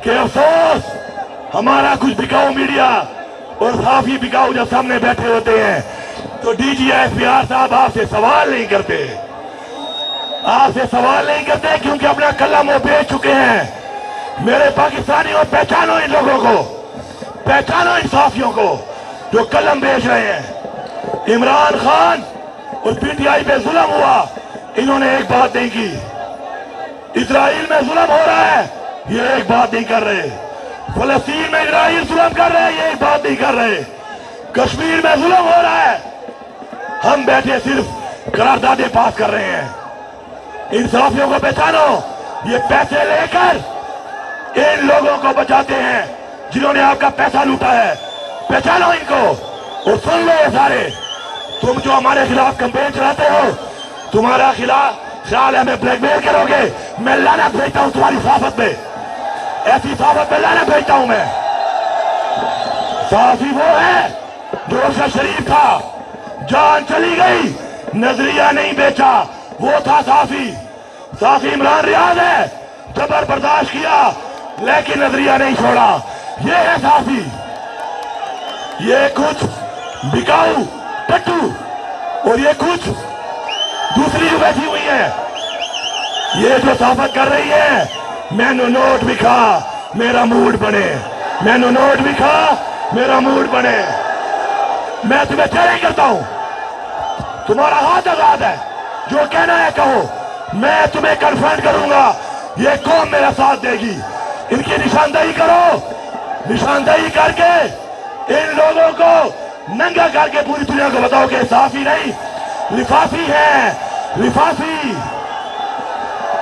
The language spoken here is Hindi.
कि अफसोस हमारा कुछ बिकाऊ मीडिया और साफी बिकाऊ जब सामने बैठे होते हैं तो DGSPR साहब आपसे सवाल नहीं करते, आपसे सवाल नहीं करते क्योंकि अपना कलम वो बेच चुके हैं। मेरे पाकिस्तानियों, पहचानो इन लोगों को, पहचानो इन साफियों को जो कलम बेच रहे हैं। इमरान खान और PTI पे जुल्म हुआ, इन्होंने एक बात नहीं की। इजराइल में जुल्म हो रहा है, ये एक बात नहीं कर रहे। फलस्तीन में इजराइल जुल्म कर रहे हैं, ये एक बात नहीं कर रहे। कश्मीर में जुल्म हो रहा है, हम बैठे सिर्फ करारदादें पास कर रहे हैं। इन साफियों को पहचानो, ये पैसे लेकर इन लोगों को बचाते हैं जिन्होंने आपका पैसा लूटा है। पहचानो इनको और सुन लो ये सारे, तुम जो हमारे खिलाफ कैंपेन चलाते हो, तुम्हारा खिलाफ ख्याल है हमें ब्लैकमेल करोगे। मैं लानत भेजता हूं तुम्हारी साफत में, ऐसी साफत में लानत भेजता हूं मैं। साफी वो है जो अरशद शरीफ था, जान चली गई, नजरिया नहीं बेचा, वो था साफी। साफी इमरान रियाज है, जबर बर्दाश्त किया लेकिन नजरिया नहीं छोड़ा, ये है साफी। ये कुछ बिकाऊ टट्टू और ये कुछ दूसरी जो बैठी हुई है, ये जो साफत कर रही है, मैनू नोट भी खा मेरा मूड बने, मैनू नोट भी खा मेरा मूड बने। मैं तुम्हें चैलेंज करता हूं, तुम्हारा हाथ आजाद है, जो कहना है कहो, मैं तुम्हें कन्फ्रंट करूंगा, ये कौम मेरा साथ देगी। इनकी निशानदेही करो, निशानदेही करके इन लोगों को नंगा करके पूरी दुनिया को बताओ कि साफी नहीं लिफाफी है, लिफाफी।